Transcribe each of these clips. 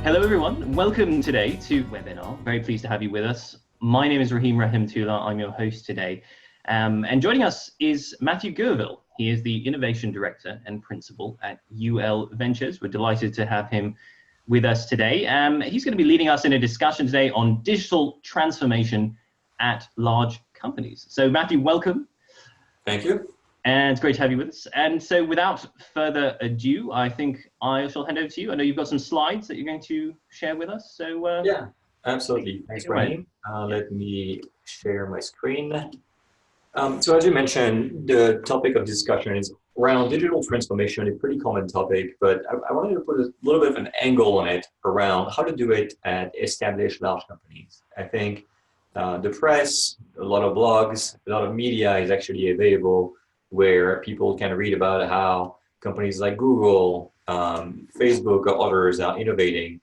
Hello everyone, welcome today to webinar. Very pleased to have you with us. My name is Rahim Rahimtullah, I'm your host today. And joining us is Mathieu Guerville. He is the Innovation Director and Principal at UL Ventures. We're delighted to have him with us today. He's going to be leading us in a discussion today on digital transformation at large companies. So Mathieu, welcome. Thank you. And it's great to have you with us. And so without further ado, I think I shall hand over to you. I know you've got some slides that you're going to share with us. So yeah, absolutely. Thanks, Brian. Let me share my screen. So as you mentioned, the topic of discussion is around digital transformation, a pretty common topic, but I wanted to put a little bit of an angle on it around how to do it at established large companies. I think the press, a lot of blogs, a lot of media is actually available where people can read about how companies like Google, Facebook, or others are innovating.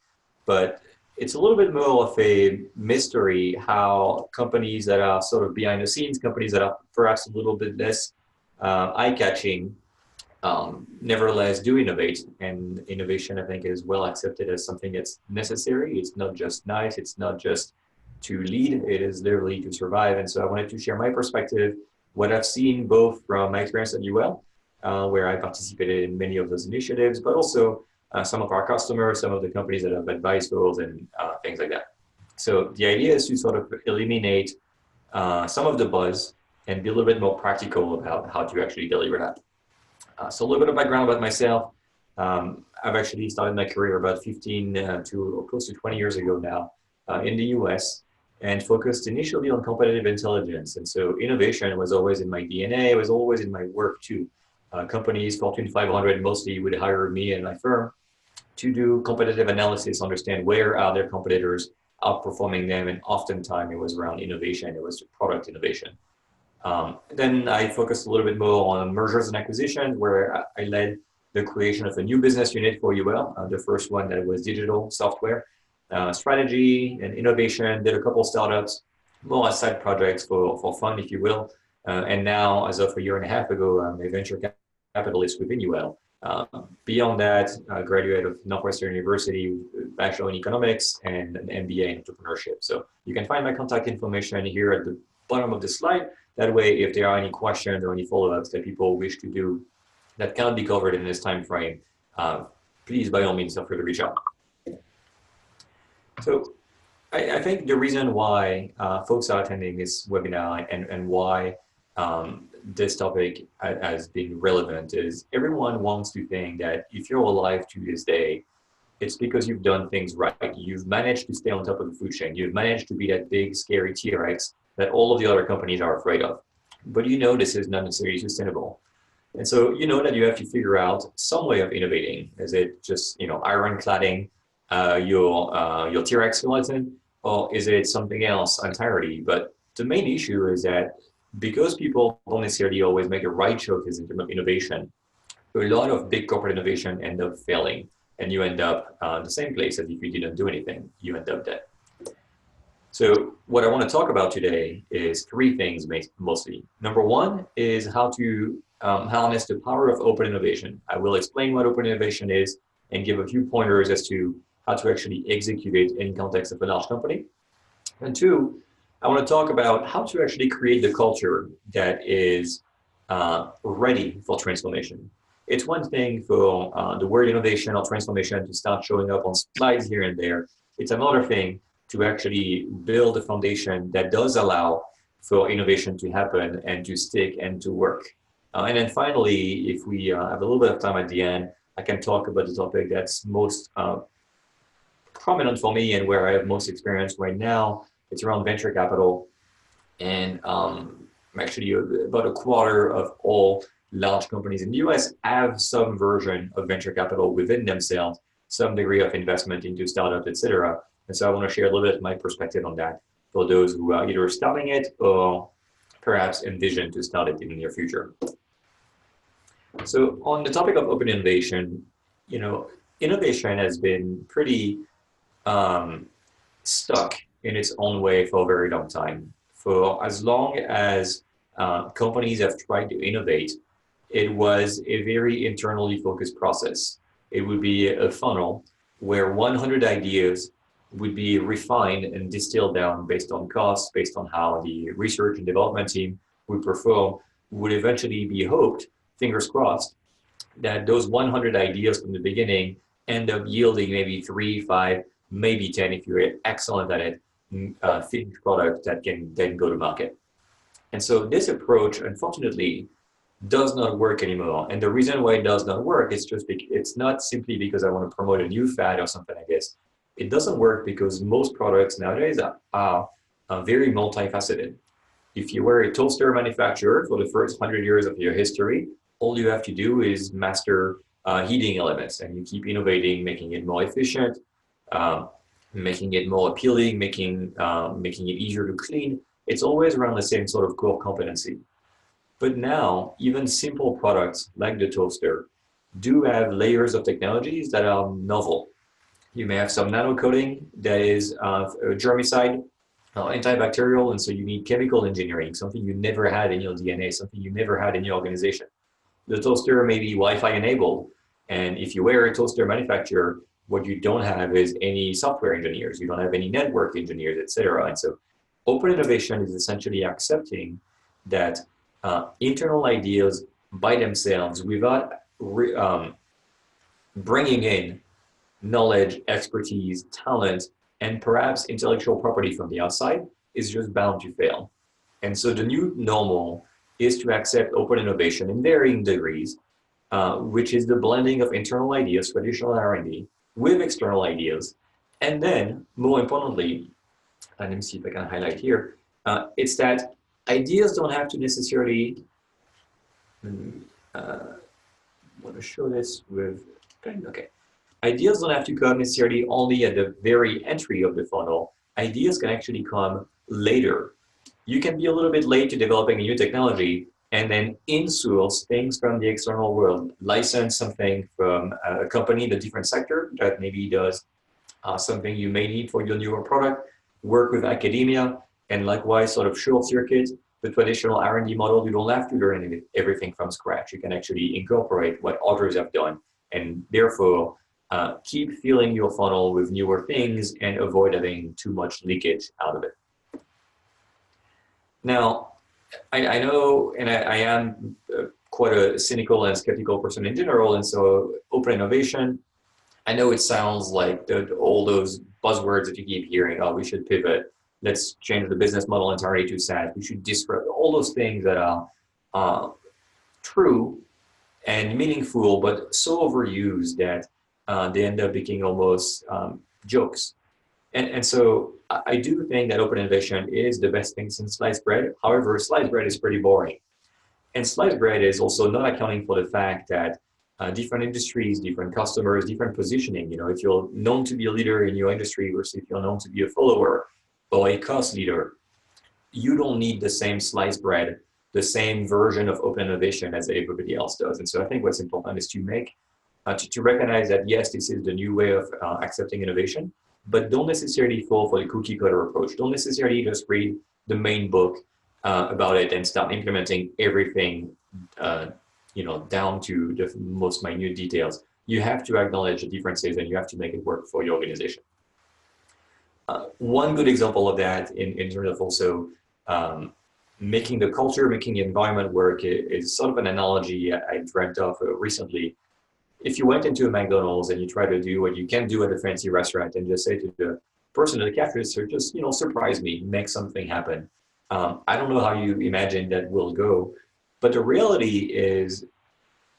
But it's a little bit more of a mystery how companies that are sort of behind the scenes, companies that are perhaps a little bit less eye-catching, nevertheless do innovate. And innovation, I think, is well accepted as something that's necessary. It's not just nice, it's not just to lead, it is literally to survive. And so I wanted to share my perspective, what I've seen both from my experience at UL, where I participated in many of those initiatives, but also some of our customers, some of the companies that have advisors and things like that. So the idea is to sort of eliminate some of the buzz and be a little bit more practical about how to actually deliver that. So a little bit of background about myself. I've actually started my career about 15 to close to 20 years ago now in the US, and focused initially on competitive intelligence. And so innovation was always in my DNA, it was always in my work too. Companies, Fortune 500 mostly would hire me and my firm to do competitive analysis, understand where are their competitors outperforming them, and oftentimes it was around innovation, it was product innovation. Then I focused a little bit more on mergers and acquisitions, where I led the creation of a new business unit for UL, the first one that was digital software. Strategy and innovation, did a couple startups, more as side projects for fun, if you will. And now, as of a year and a half ago, I'm a venture capitalist within UL. Beyond that, I graduated of Northwestern University, Bachelor in Economics and an MBA in Entrepreneurship. So you can find my contact information here at the bottom of the slide. That way, if there are any questions or any follow-ups that people wish to do that cannot be covered in this time frame, please, by all means, feel free to reach out. So I think the reason why folks are attending this webinar and why this topic has been relevant is everyone wants to think that if you're alive to this day, it's because you've done things right. You've managed to stay on top of the food chain. You've managed to be that big, scary T-Rex that all of the other companies are afraid of. But you know this is not necessarily sustainable. And so you know that you have to figure out some way of innovating. Is it just, ironcladding your T-Rex skeleton, or is it something else entirely? But the main issue is that because people don't necessarily always make the right choices in terms of innovation, a lot of big corporate innovation end up failing, and you end up the same place as if you didn't do anything. You end up dead. So what I want to talk about today is three things mostly. Number one is how to harness the power of open innovation. I will explain what open innovation is and give a few pointers as to how to actually execute it in context of a large company. And two, I want to talk about how to actually create the culture that is ready for transformation. It's one thing for the word innovation or transformation to start showing up on slides here and there. It's another thing to actually build a foundation that does allow for innovation to happen and to stick and to work. And then finally, if we have a little bit of time at the end, I can talk about the topic that's most prominent for me and where I have most experience right now. It's around venture capital. And actually about a quarter of all large companies in the US have some version of venture capital within themselves, some degree of investment into startups, etc. And so I want to share a little bit of my perspective on that for those who are either starting it or perhaps envision to start it in the near future. So on the topic of open innovation, innovation has been pretty stuck in its own way for a very long time. For as long as companies have tried to innovate, it was a very internally focused process. It would be a funnel where 100 ideas would be refined and distilled down based on costs, based on how the research and development team would perform, would eventually be hoped, fingers crossed, that those 100 ideas from the beginning end up yielding maybe 3, 5, maybe 10 if you're excellent at it, finished product that can then go to market. And so this approach, unfortunately, does not work anymore. And the reason why it does not work is just it's not simply because I want to promote a new fad or something like this. It doesn't work because most products nowadays are very multifaceted. If you were a toaster manufacturer for the first 100 years of your history, all you have to do is master heating elements, and you keep innovating, making it more efficient, making it more appealing, making it easier to clean. It's always around the same sort of core competency. But now, even simple products like the toaster do have layers of technologies that are novel. You may have some nano coating that is a germicide, antibacterial, and so you need chemical engineering, something you never had in your DNA, something you never had in your organization. The toaster may be Wi-Fi enabled, and if you were a toaster manufacturer, what you don't have is any software engineers, you don't have any network engineers, etc. And so open innovation is essentially accepting that internal ideas by themselves without bringing in knowledge, expertise, talent, and perhaps intellectual property from the outside is just bound to fail. And so the new normal is to accept open innovation in varying degrees, which is the blending of internal ideas, traditional R&D, with external ideas. And then, more importantly, and let me see if I can highlight here, it's that ideas don't have to necessarily, want to show this with, okay. Ideas don't have to come necessarily only at the very entry of the funnel. Ideas can actually come later. You can be a little bit late to developing a new technology and then in-source things from the external world, license something from a company in a different sector that maybe does something you may need for your newer product, work with academia, and likewise sort of short circuit the traditional R&D model. You don't have to learn everything from scratch. You can actually incorporate what others have done, and therefore keep filling your funnel with newer things and avoid having too much leakage out of it. Now, I know, and I am quite a cynical and skeptical person in general, and so open innovation, I know it sounds like all those buzzwords that you keep hearing, oh, we should pivot, let's change the business model entirely to SaaS, we should disrupt, all those things that are true and meaningful, but so overused that they end up becoming almost jokes. And so I do think that open innovation is the best thing since sliced bread. However, sliced bread is pretty boring. And sliced bread is also not accounting for the fact that different industries, different customers, different positioning, if you're known to be a leader in your industry versus if you're known to be a follower or a cost leader, you don't need the same sliced bread, the same version of open innovation as everybody else does. And so I think what's important is to recognize that, yes, this is the new way of accepting innovation, but don't necessarily fall for the cookie cutter approach. Don't necessarily just read the main book about it and start implementing everything down to the most minute details. You have to acknowledge the differences and you have to make it work for your organization. One good example of that in terms of also making the culture, making the environment work is sort of an analogy I dreamt of recently. If you went into a McDonald's and you try to do what you can do at a fancy restaurant and just say to the person at the cash register, just surprise me, make something happen. I don't know how you imagine that will go, but the reality is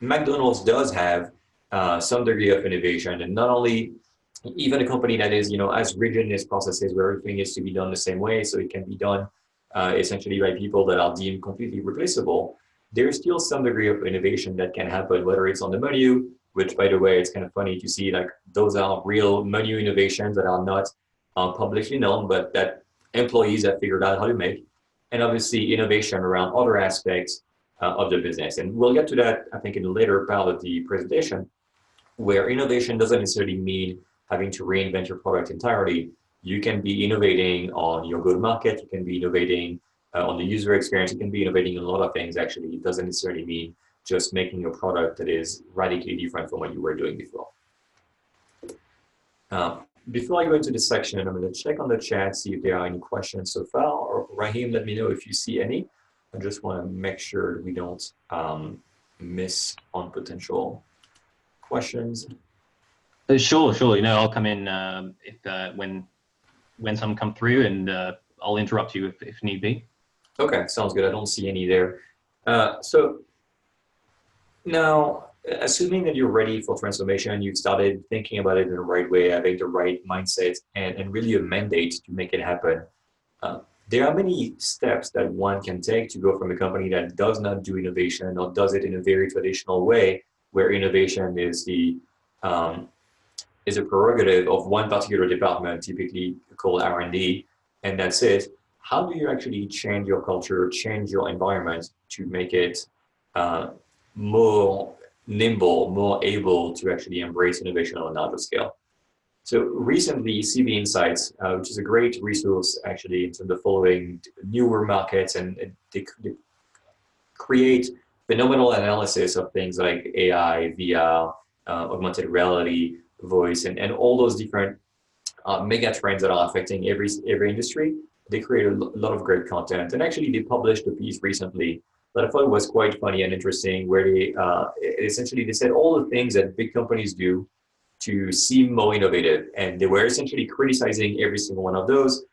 McDonald's does have some degree of innovation, and not only even a company that is as rigid in its processes where everything is to be done the same way, so it can be done essentially by people that are deemed completely replaceable. There's still some degree of innovation that can happen, whether it's on the menu, which, by the way, it's kind of funny to see, like, those are real menu innovations that are not publicly known, but that employees have figured out how to make. And obviously innovation around other aspects of the business. And we'll get to that, I think, in the later part of the presentation, where innovation doesn't necessarily mean having to reinvent your product entirely. You can be innovating on your go-to-market, you can be innovating on the user experience, you can be innovating in a lot of things, actually. It doesn't necessarily mean just making a product that is radically different from what you were doing before. Before I go into this section, I'm going to check on the chat, see if there are any questions so far. Or Raheem, let me know if you see any. I just want to make sure we don't miss on potential questions. Sure. I'll come in if when some come through, and I'll interrupt you if need be. Okay, sounds good. I don't see any there. So now, assuming that you're ready for transformation, you've started thinking about it in the right way, having the right mindset, and really a mandate to make it happen. There are many steps that one can take to go from a company that does not do innovation or does it in a very traditional way, where innovation is a prerogative of one particular department, typically called R&D, and that's it. How do you actually change your culture, change your environment to make it more nimble, more able to actually embrace innovation on a larger scale? So recently, CV Insights, which is a great resource actually in terms of following newer markets, and they create phenomenal analysis of things like AI, VR, augmented reality, voice, and all those different mega trends that are affecting every industry. They create a lot of great content, and actually they published a piece recently that I thought was quite funny and interesting, where they essentially they said all the things that big companies do to seem more innovative, and they were essentially criticizing every single one of those.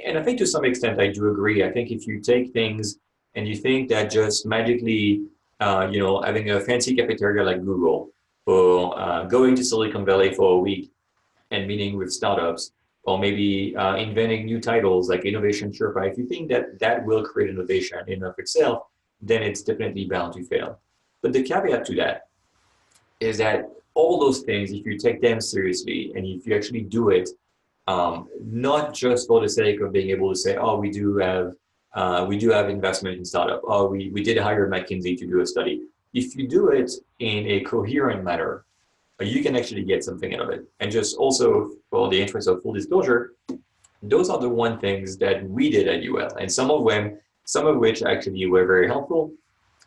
And I think to some extent I do agree. I think if you take things and you think that just magically, having a fancy cafeteria like Google, or going to Silicon Valley for a week and meeting with startups, or maybe inventing new titles like Innovation Sherpa, if you think that that will create innovation in and of itself, then it's definitely bound to fail. But the caveat to that is that all those things, if you take them seriously and if you actually do it, not just for the sake of being able to say, oh, we do have investment in startup, oh, we did hire McKinsey to do a study. If you do it in a coherent manner, you can actually get something out of it. And just also for the interest of full disclosure, those are the one things that we did at UL, and some of which actually were very helpful,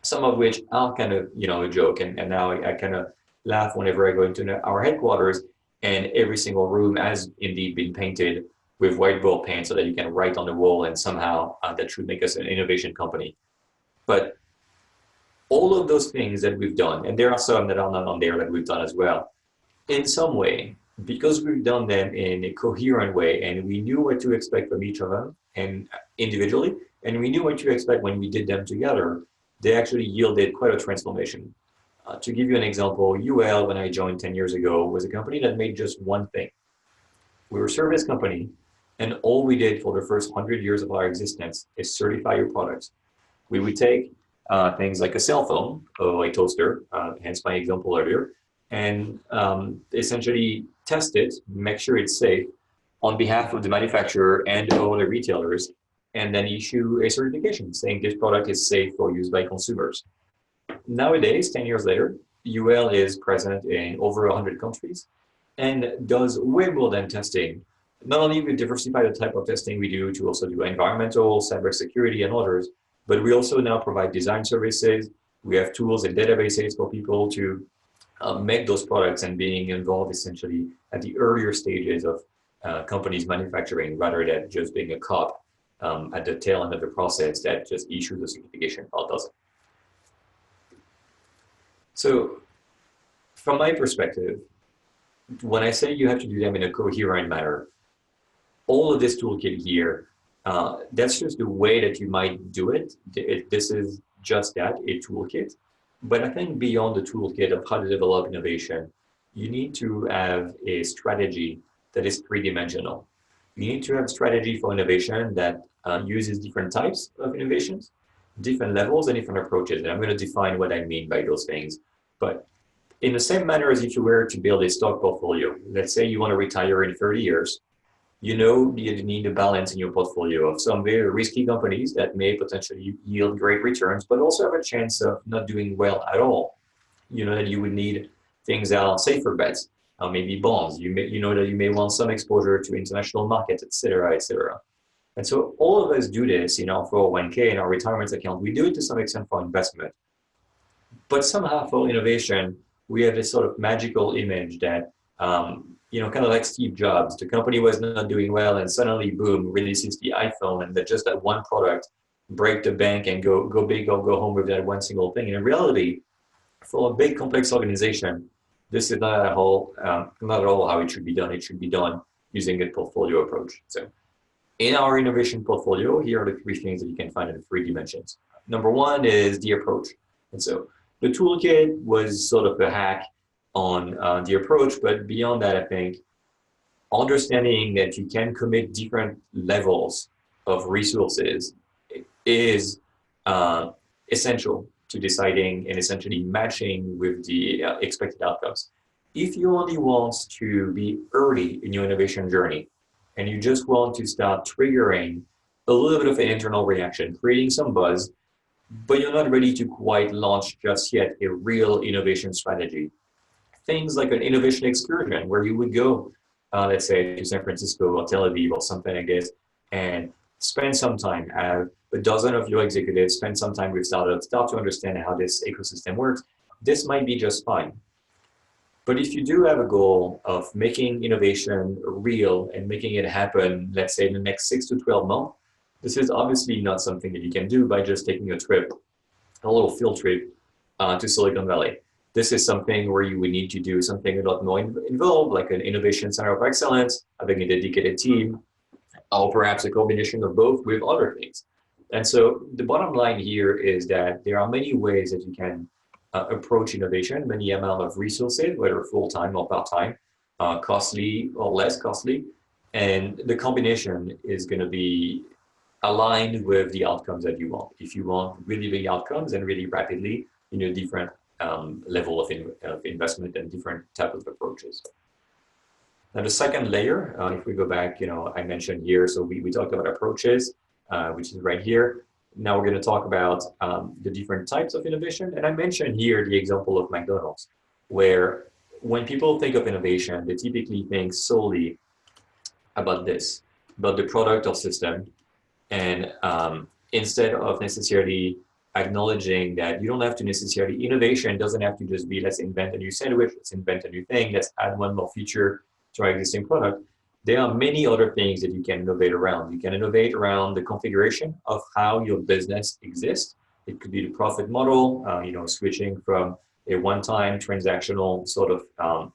some of which are kind of a joke. And now I kind of laugh whenever I go into our headquarters, and every single room has indeed been painted with whiteboard paint so that you can write on the wall, and somehow that should make us an innovation company. But all of those things that we've done, and there are some that are not on there that we've done as well, in some way, because we've done them in a coherent way, and we knew what to expect from each of them and individually, and we knew what to expect when we did them together, they actually yielded quite a transformation. To give you an example, UL, when I joined 10 years ago, was a company that made just one thing. We were a service company, and all we did for the first 100 years of our existence is certify your products. We would take things like a cell phone or a toaster, hence my example earlier, and essentially test it, make sure it's safe on behalf of the manufacturer and all the retailers, and then issue a certification saying this product is safe for use by consumers. Nowadays, 10 years later, UL is present in over 100 countries and does way more than testing. Not only we diversify the type of testing we do to also do environmental, cybersecurity, and others, but we also now provide design services. We have tools and databases for people to make those products, and being involved essentially at the earlier stages of companies manufacturing, rather than just being a cop at the tail end of the process that just issues the certification or doesn't. So from my perspective, when I say you have to do them in a coherent manner, all of this toolkit here, that's just the way that you might do it. This is just that, a toolkit. But I think beyond the toolkit of how to develop innovation, you need to have a strategy that is three-dimensional. You need to have a strategy for innovation that uses different types of innovations, different levels, and different approaches. And I'm going to define what I mean by those things. But in the same manner as if you were to build a stock portfolio, let's say you want to retire in 30 years, you need a balance in your portfolio of some very risky companies that may potentially yield great returns, but also have a chance of not doing well at all. You know that you would need things that are safer bets, maybe bonds. You know that you may want some exposure to international markets, et cetera, et cetera. And so all of us do this in our 401k and our retirement account. We do it to some extent for investment. But somehow for innovation, we have this sort of magical image that Kind of like Steve Jobs. The company was not doing well, and suddenly, boom, releases the iPhone, and that just that one product break the bank and go big or go home with that one single thing. In reality, for a big complex organization, this is not at all how it should be done. It should be done using a portfolio approach. So in our innovation portfolio, here are the three things that you can find in the three dimensions. Number one is the approach. And so the toolkit was sort of a hack on the approach, but beyond that, I think understanding that you can commit different levels of resources is essential to deciding and essentially matching with the expected outcomes. If you only want to be early in your innovation journey and you just want to start triggering a little bit of an internal reaction, creating some buzz, but you're not ready to quite launch just yet a real innovation strategy, things like an innovation excursion where you would go, let's say, to San Francisco or Tel Aviv or something like this, and spend some time, have a dozen of your executives spend some time with startups, start to understand how this ecosystem works. This might be just fine. But if you do have a goal of making innovation real and making it happen, let's say in the next 6 to 12 months, this is obviously not something that you can do by just taking a trip, a little field trip to Silicon Valley. This is something where you would need to do something a lot more involved, like an innovation center of excellence, having a dedicated team, or perhaps a combination of both with other things. And so the bottom line here is that there are many ways that you can approach innovation, many amount of resources, whether full-time or part-time, costly or less costly. And the combination is going to be aligned with the outcomes that you want. If you want really big outcomes and really rapidly, different level of investment and different type of approaches. Now the second layer, if we go back, I mentioned here, so we talked about approaches, which is right here. Now we're going to talk about the different types of innovation. And I mentioned here the example of McDonald's, where when people think of innovation, they typically think solely about this, about the product or system. And instead of necessarily acknowledging that you don't have to necessarily, innovation doesn't have to just be, let's invent a new sandwich, let's invent a new thing, let's add one more feature to our existing product. There are many other things that you can innovate around. You can innovate around the configuration of how your business exists. It could be the profit model, switching from a one-time transactional sort of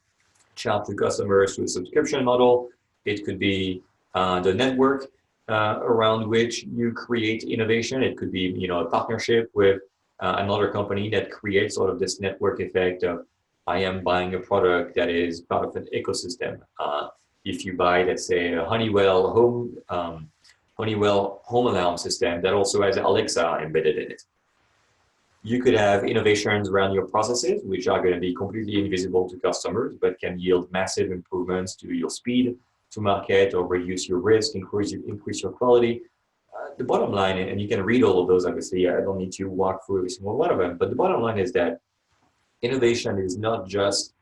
charge to customers to a subscription model. It could be the network around which you create innovation. It could be, a partnership with another company that creates sort of this network effect of I am buying a product that is part of an ecosystem. If you buy, let's say, a Honeywell home alarm system that also has Alexa embedded in it. You could have innovations around your processes, which are going to be completely invisible to customers, but can yield massive improvements to your speed to market or reduce your risk, increase your quality. The bottom line, and you can read all of those, obviously, I don't need to walk through every single one of them, but the bottom line is that innovation is not just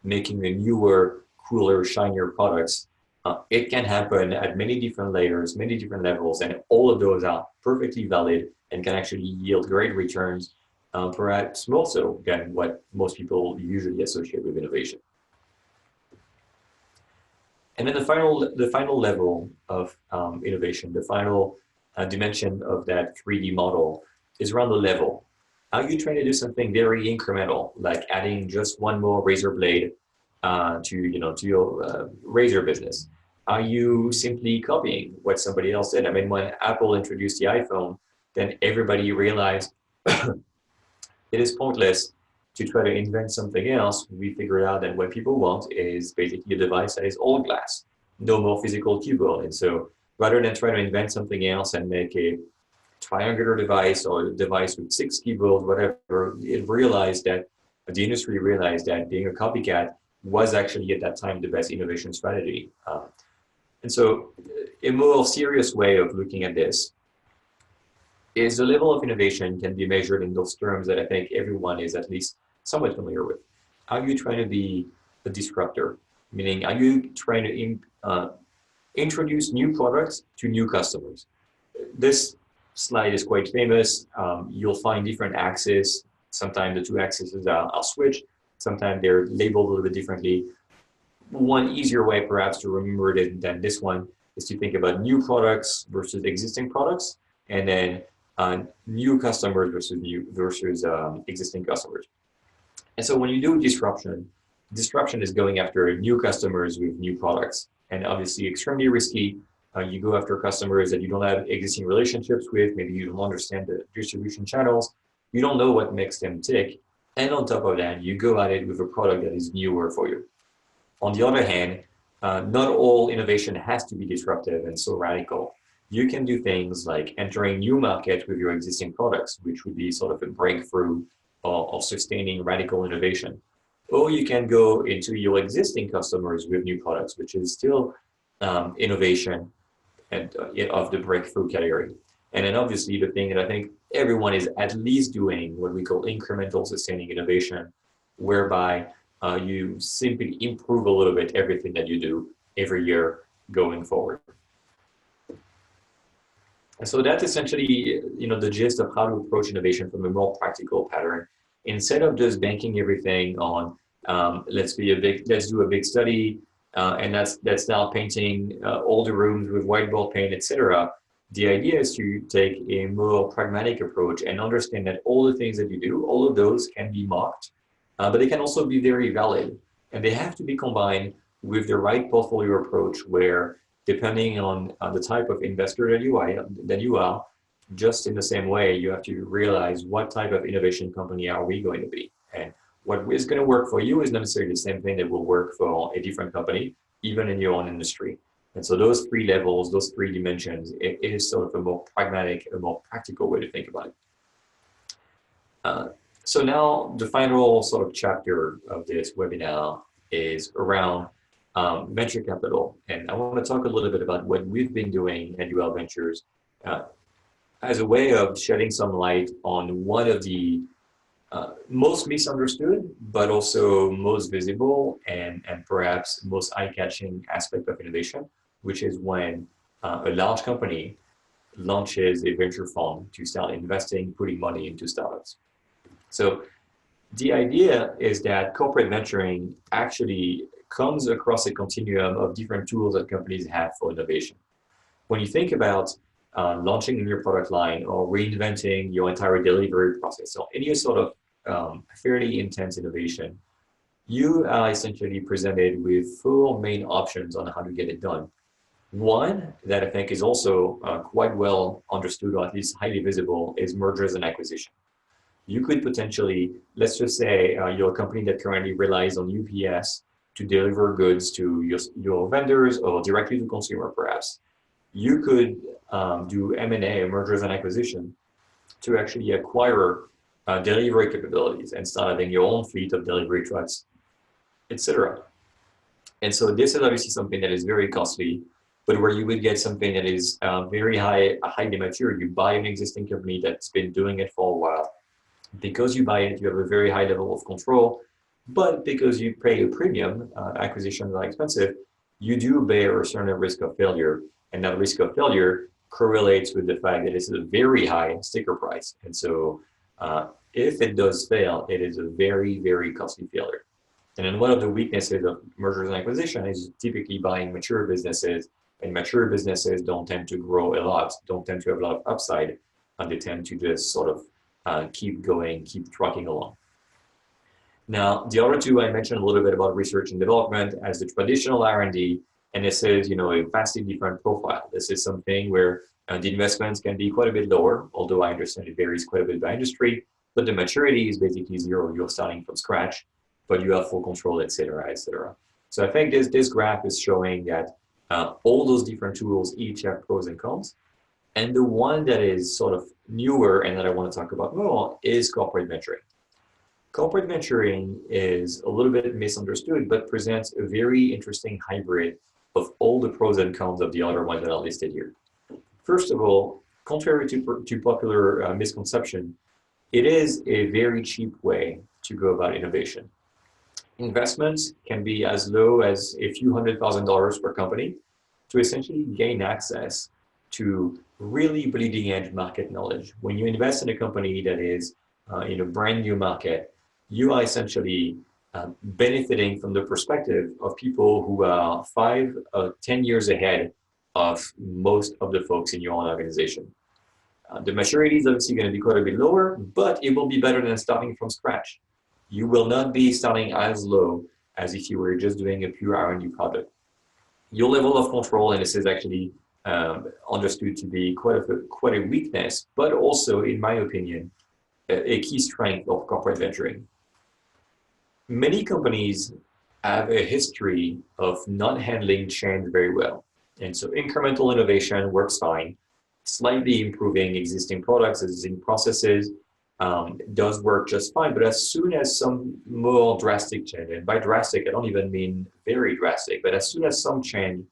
making a newer, cooler, shinier products. It can happen at many different layers, many different levels, and all of those are perfectly valid and can actually yield great returns, perhaps more so than what most people usually associate with innovation. And then the final level of innovation, the final dimension of that 3D model is around the level. Are you trying to do something very incremental, like adding just one more razor blade to your razor business? Are you simply copying what somebody else did? I mean, when Apple introduced the iPhone, then everybody realized it is pointless to try to invent something else. We figured out that what people want is basically a device that is all glass, no more physical keyboard. And so rather than try to invent something else and make a triangular device or a device with 6 keyboards, whatever, the industry realized that being a copycat was actually at that time the best innovation strategy. And so a more serious way of looking at this is the level of innovation can be measured in those terms that I think everyone is at least somewhat familiar with. Are you trying to be a disruptor? Meaning, are you trying to introduce new products to new customers? This slide is quite famous. You'll find different axes. Sometimes the two axes are switched. Sometimes they're labeled a little bit differently. one easier way perhaps to remember it than this one is to think about new products versus existing products, and then new customers versus existing customers. And so when you do disruption is going after new customers with new products, and obviously extremely risky. You go after customers that you don't have existing relationships with, maybe you don't understand the distribution channels, you don't know what makes them tick, and on top of that, you go at it with a product that is newer for you. On the other hand, not all innovation has to be disruptive and so radical. You can do things like entering new markets with your existing products, which would be sort of a breakthrough of sustaining radical innovation. Or you can go into your existing customers with new products, which is still innovation and of the breakthrough category. And then obviously the thing that I think everyone is at least doing, what we call incremental sustaining innovation, whereby you simply improve a little bit everything that you do every year going forward. And so that's essentially, the gist of how to approach innovation from a more practical pattern. Instead of just banking everything on let's do a big study, and that's now painting all the rooms with whiteboard paint, etc. The idea is to take a more pragmatic approach and understand that all the things that you do, all of those can be mocked, but they can also be very valid, and they have to be combined with the right portfolio approach, where depending on the type of investor that you are, just in the same way, you have to realize what type of innovation company are we going to be. And what is going to work for you is not necessarily the same thing that will work for a different company, even in your own industry. And so those three levels, those three dimensions, it is sort of a more pragmatic, a more practical way to think about it. So now the final sort of chapter of this webinar is around venture capital. And I want to talk a little bit about what we've been doing at UL Ventures as a way of shedding some light on one of the most misunderstood, but also most visible and perhaps most eye-catching aspect of innovation, which is when a large company launches a venture fund to start investing, putting money into startups. So the idea is that corporate venturing actually comes across a continuum of different tools that companies have for innovation. When you think about launching a new product line or reinventing your entire delivery process or any sort of fairly intense innovation, you are essentially presented with four main options on how to get it done. One that I think is also quite well understood, or at least highly visible, is mergers and acquisition. You could potentially, let's just say you're a company that currently relies on UPS to deliver goods to your vendors or directly to consumer perhaps. You could do M&A, mergers and acquisition, to actually acquire delivery capabilities and start having your own fleet of delivery trucks, etc. And so this is obviously something that is very costly, but where you would get something that is highly mature. You buy an existing company that's been doing it for a while. Because you buy it, you have a very high level of control, but because you pay a premium, acquisitions are expensive, you do bear a certain risk of failure. And that risk of failure correlates with the fact that it's a very high sticker price. And so if it does fail, it is a very, very costly failure. And then one of the weaknesses of mergers and acquisition is typically buying mature businesses, and mature businesses don't tend to grow a lot, don't tend to have a lot of upside, and they tend to just sort of keep going, keep trucking along. Now, the other two, I mentioned a little bit about research and development as the traditional R&D, and this is, a vastly different profile. This is something where the investments can be quite a bit lower, although I understand it varies quite a bit by industry, but the maturity is basically zero. You're starting from scratch, but you have full control, et cetera, et cetera. So I think this graph is showing that all those different tools each have pros and cons. And the one that is sort of newer and that I want to talk about more is corporate venturing. Corporate venturing is a little bit misunderstood, but presents a very interesting hybrid of all the pros and cons of the other ones that are listed here. First of all, contrary to popular misconception, it is a very cheap way to go about innovation. Investments can be as low as a few $100,000 per company to essentially gain access to really bleeding edge market knowledge. When you invest in a company that is in a brand new market, you are essentially benefiting from the perspective of people who are 10 years ahead of most of the folks in your own organization. The maturity is obviously going to be quite a bit lower, but it will be better than starting from scratch. You will not be starting as low as if you were just doing a pure R&D project. Your level of control, and this is actually understood to be quite a weakness, but also, in my opinion, a key strength of corporate venturing. Many companies have a history of not handling change very well. And so incremental innovation works fine. Slightly improving existing products, existing processes does work just fine. But as soon as some more drastic change, and by drastic, I don't even mean very drastic, but as soon as some change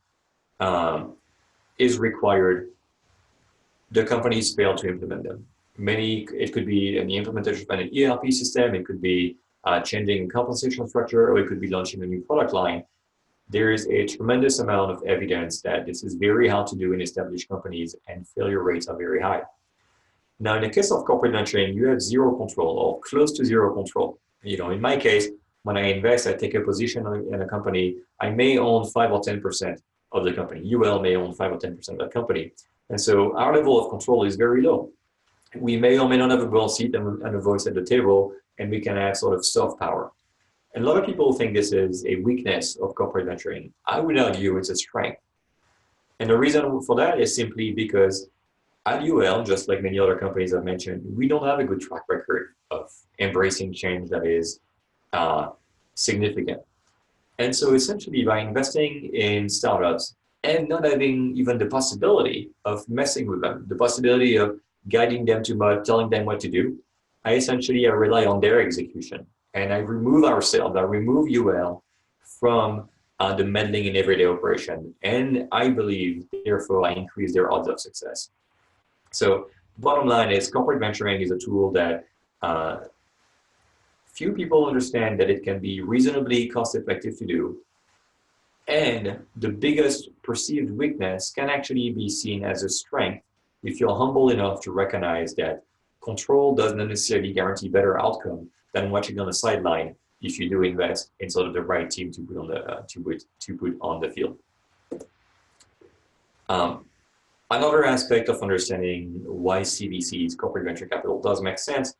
is required, the companies fail to implement them. It could be an implementation of an ERP system, it could be changing compensation structure, or it could be launching a new product line. There is a tremendous amount of evidence that this is very hard to do in established companies, and failure rates are very high. Now, in the case of corporate venturing, you have zero control or close to zero control. In my case, when I invest, I take a position in a company. I may own 5 or 10% of the company. UL may own 5 or 10% of the company. And so our level of control is very low. We may or may not have a board seat and a voice at the table, and we can have sort of soft power. And a lot of people think this is a weakness of corporate venturing. I would argue it's a strength. And the reason for that is simply because at UL, just like many other companies I've mentioned, we don't have a good track record of embracing change that is significant. And so essentially by investing in startups and not having even the possibility of messing with them, the possibility of guiding them to mud, telling them what to do, I rely on their execution. And I remove UL from the meddling in everyday operation. And I believe, therefore, I increase their odds of success. So bottom line is corporate venturing is a tool that few people understand that it can be reasonably cost effective to do. And the biggest perceived weakness can actually be seen as a strength if you're humble enough to recognize that control doesn't necessarily guarantee better outcome than watching on the sideline if you do invest in sort of the right team to put on the field. Another aspect of understanding why CVC's corporate venture capital does make sense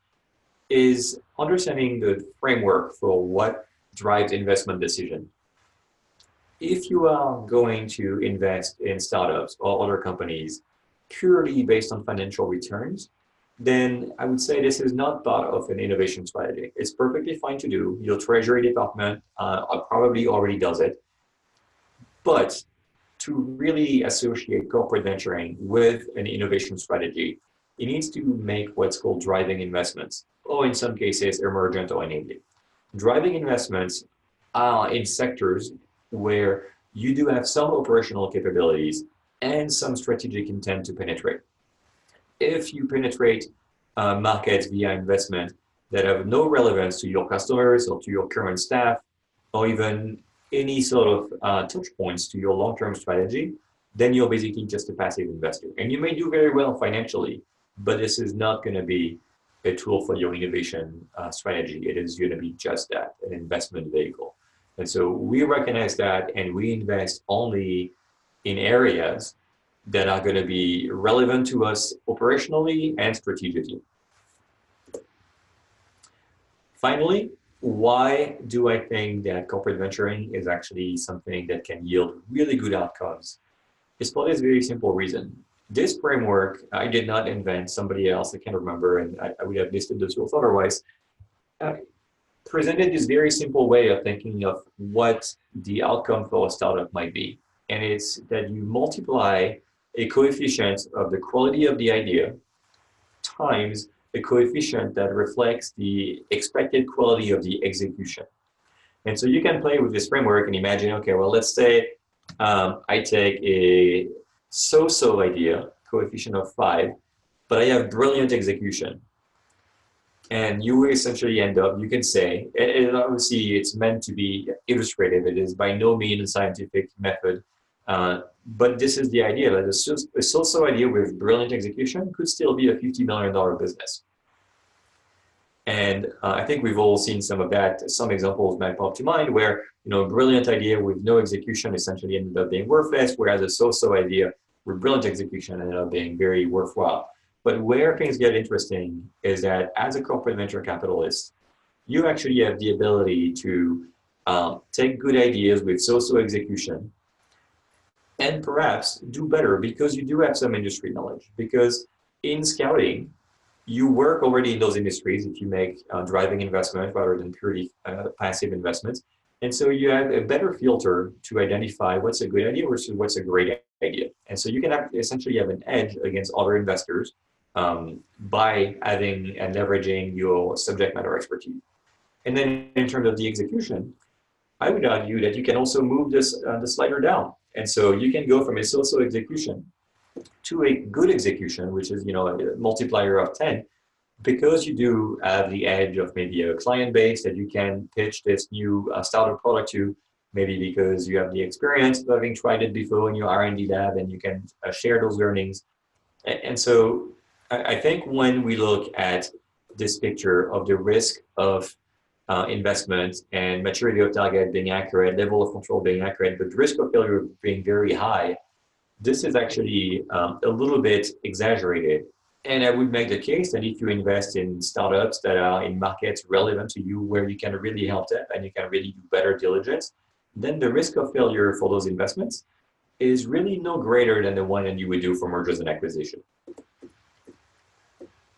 is understanding the framework for what drives investment decision. If you are going to invest in startups or other companies purely based on financial returns, then I would say this is not part of an innovation strategy. It's perfectly fine to do. Your treasury department probably already does it. But to really associate corporate venturing with an innovation strategy, it needs to make what's called driving investments, or in some cases, emergent or enabling. Driving investments are in sectors where you do have some operational capabilities and some strategic intent to penetrate. If you penetrate markets via investment that have no relevance to your customers or to your current staff, or even any sort of touch points to your long-term strategy, then you're basically just a passive investor. And you may do very well financially, but this is not going to be a tool for your innovation strategy. It is going to be just that, an investment vehicle. And so we recognize that, and we invest only in areas that are going to be relevant to us operationally and strategically. Finally, why do I think that corporate venturing is actually something that can yield really good outcomes? It's for this very simple reason. This framework, I did not invent, somebody else, I can't remember, and I would have listed the tools otherwise, presented this very simple way of thinking of what the outcome for a startup might be. And it's that you multiply a coefficient of the quality of the idea times a coefficient that reflects the expected quality of the execution. And so you can play with this framework and imagine, okay, well, let's say I take a so-so idea, coefficient of 5, but I have brilliant execution. And you will essentially end up, you can say, and obviously it's meant to be illustrative. It is by no means a scientific method. But this is the idea that a so-so idea with brilliant execution could still be a $50 million business. And I think we've all seen some of that. Some examples might pop to mind where, a brilliant idea with no execution essentially ended up being worthless, whereas a so-so idea with brilliant execution ended up being very worthwhile. But where things get interesting is that as a corporate venture capitalist, you actually have the ability to take good ideas with so-so execution and perhaps do better because you do have some industry knowledge. Because in scouting, you work already in those industries if you make driving investment rather than purely passive investments. And so you have a better filter to identify what's a good idea versus what's a great idea. And so you can essentially have an edge against other investors by having and leveraging your subject matter expertise. And then in terms of the execution, I would argue that you can also move this the slider down. And so you can go from a so-so execution to a good execution, which is a multiplier of 10, because you do have the edge of maybe a client base that you can pitch this new startup product to, maybe because you have the experience of having tried it before in your R&D lab and you can share those learnings. And so I think when we look at this picture of the risk of investment and maturity of target being accurate, level of control being accurate, but risk of failure being very high, this is actually a little bit exaggerated. And I would make the case that if you invest in startups that are in markets relevant to you, where you can really help them and you can really do better diligence, then the risk of failure for those investments is really no greater than the one that you would do for mergers and acquisition.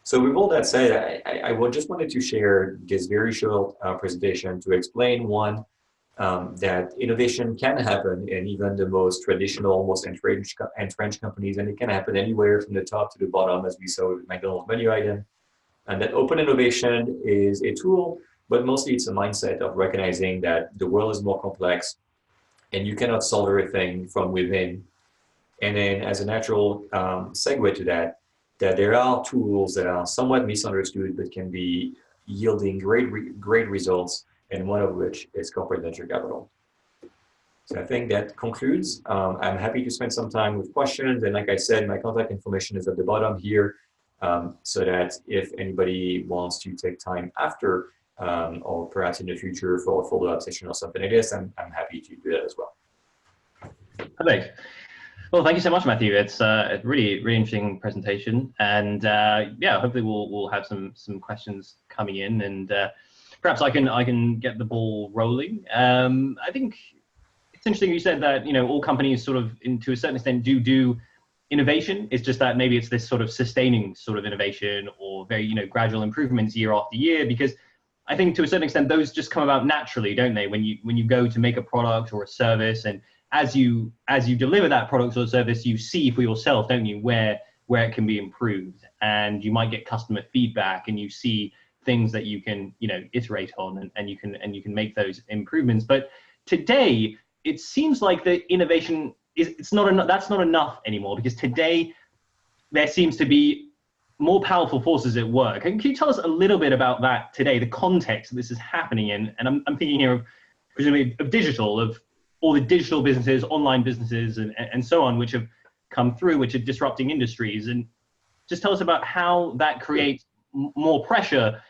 So with all that said, I just wanted to share this very short presentation to explain one, that innovation can happen in even the most traditional, most entrenched companies, and it can happen anywhere from the top to the bottom, as we saw with McDonald's menu item. And that open innovation is a tool, but mostly it's a mindset of recognizing that the world is more complex and you cannot solve everything from within. And then as a natural segue to that there are tools that are somewhat misunderstood but can be yielding great results, and one of which is corporate venture capital. So I think that concludes. I'm happy to spend some time with questions, and like I said, my contact information is at the bottom here, so that if anybody wants to take time after or perhaps in the future for a follow-up session or something like this, I'm happy to do that as well. Perfect. Well, thank you so much, Mathieu. It's a really interesting presentation, and yeah, hopefully we'll have some questions coming in, and perhaps I can get the ball rolling. I think it's interesting you said that all companies sort of, to a certain extent, do innovation. It's just that maybe it's this sort of sustaining sort of innovation or very gradual improvements year after year, because I think to a certain extent those just come about naturally, don't they? When you go to make a product or a service, and as you deliver that product or service, you see for yourself, don't you, where it can be improved, and you might get customer feedback, and you see things that you can iterate on, and you can make those improvements. But today it seems like the innovation that's not enough anymore, because today there seems to be more powerful forces at work. And can you tell us a little bit about that today, the context that this is happening in? And I'm thinking here of presumably of digital, of all the digital businesses, online businesses, and so on, which have come through, which are disrupting industries. And just tell us about how that creates more pressure,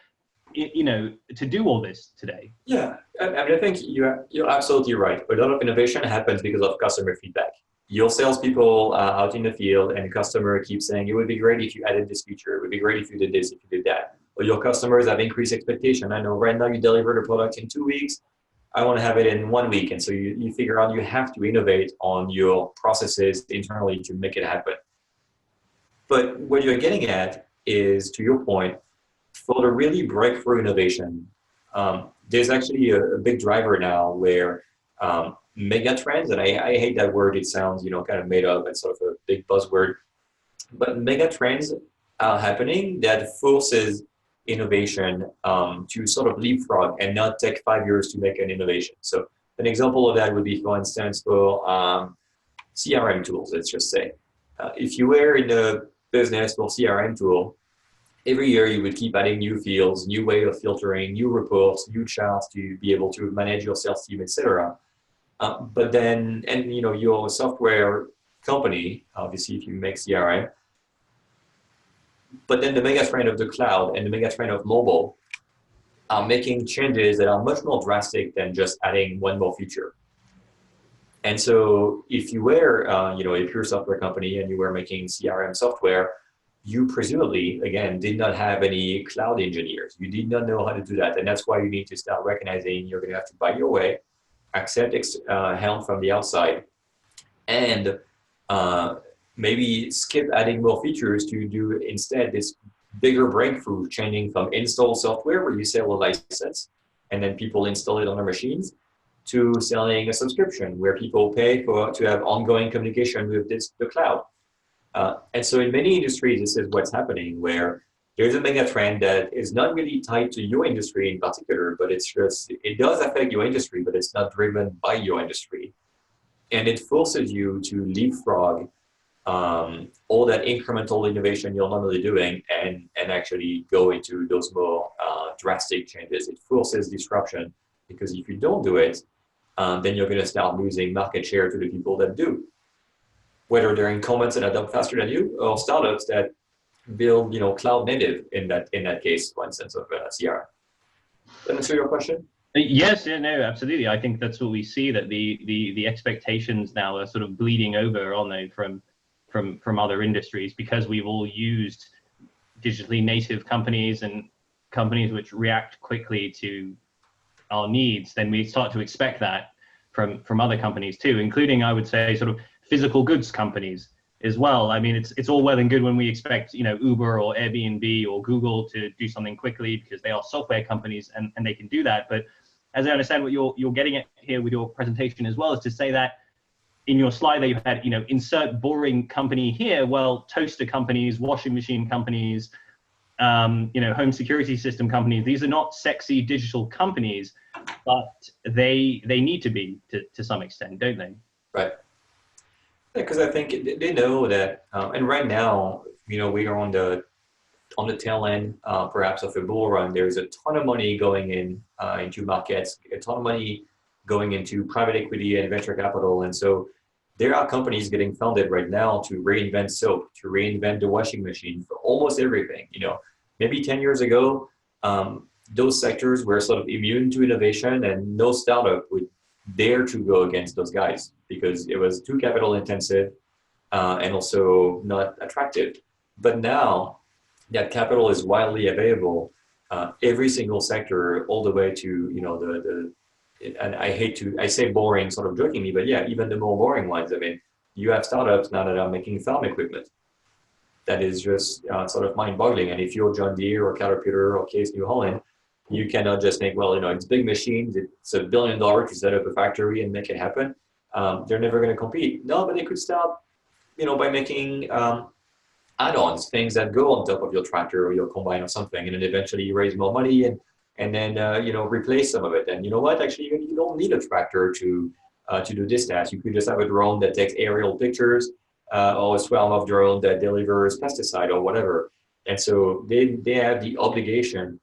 to do all this today. Yeah, I think you're absolutely right. A lot of innovation happens because of customer feedback. Your salespeople out in the field, and the customer keeps saying, it would be great if you added this feature. It would be great if you did this, if you did that. Or your customers have increased expectation. I know right now you deliver the product in 2 weeks. I want to have it in 1 week. And so you figure out you have to innovate on your processes internally to make it happen. But what you're getting at is, to your point, for the really breakthrough innovation, there's actually a big driver now where mega trends, and I hate that word, it sounds kind of made up and sort of a big buzzword, but mega trends are happening that forces innovation to sort of leapfrog and not take 5 years to make an innovation. So an example of that would be, for instance, for CRM tools, let's just say. If you were in a business for CRM tool, every year you would keep adding new fields, new way of filtering, new reports, new charts to be able to manage your sales team, etc. But then, and your software company, obviously if you make CRM, but then the mega trend of the cloud and the mega trend of mobile are making changes that are much more drastic than just adding one more feature. And so if you were, a pure software company and you were making CRM software, you presumably, again, did not have any cloud engineers. You did not know how to do that. And that's why you need to start recognizing you're going to have to buy your way, accept help from the outside, and maybe skip adding more features to do instead this bigger breakthrough, changing from install software where you sell a license and then people install it on their machines, to selling a subscription where people pay to have ongoing communication with the cloud. And so in many industries, this is what's happening, where there's a mega trend that is not really tied to your industry in particular, but it does affect your industry, but it's not driven by your industry. And it forces you to leapfrog all that incremental innovation you're normally doing and actually go into those more drastic changes. It forces disruption, because if you don't do it, then you're going to start losing market share to the people that do, whether they're incumbents that adopt faster than you, or startups that build, cloud native in that case, for instance, of CRM. Does that answer your question? Yes, yeah, no, absolutely. I think that's what we see, that the expectations now are sort of bleeding over, aren't they, from other industries, because we've all used digitally native companies and companies which react quickly to our needs. Then we start to expect that from other companies too, including, I would say, sort of physical goods companies as well. I mean, it's all well and good when we expect, Uber or Airbnb or Google to do something quickly because they are software companies and they can do that. But as I understand what you're getting at here with your presentation as well, is to say that in your slide that you had, insert boring company here. Well, toaster companies, washing machine companies, home security system companies, these are not sexy digital companies, but they need to be to some extent, don't they? Right. Because I think they know that, and right now, we are on the tail end, perhaps, of a bull run. There's a ton of money going into markets, a ton of money going into private equity and venture capital, and so there are companies getting funded right now to reinvent soap, to reinvent the washing machine, for almost everything. Maybe 10 years ago, those sectors were sort of immune to innovation, and no startup would dare to go against those guys because it was too capital intensive and also not attractive. But now that capital is widely available, every single sector, all the way to and I say boring sort of jokingly, but yeah, even the more boring ones. I mean, you have startups now that are making farm equipment. That is just sort of mind-boggling. And if you're John Deere or Caterpillar or Case New Holland, you cannot just think, well, it's big machines, it's $1 billion to set up a factory and make it happen. They're never going to compete. No, but they could start, by making add-ons, things that go on top of your tractor or your combine or something, and then eventually you raise more money and then replace some of it. And you know what? Actually, you don't need a tractor to do this task. You could just have a drone that takes aerial pictures, or a swarm of drone that delivers pesticide or whatever. And so they have the obligation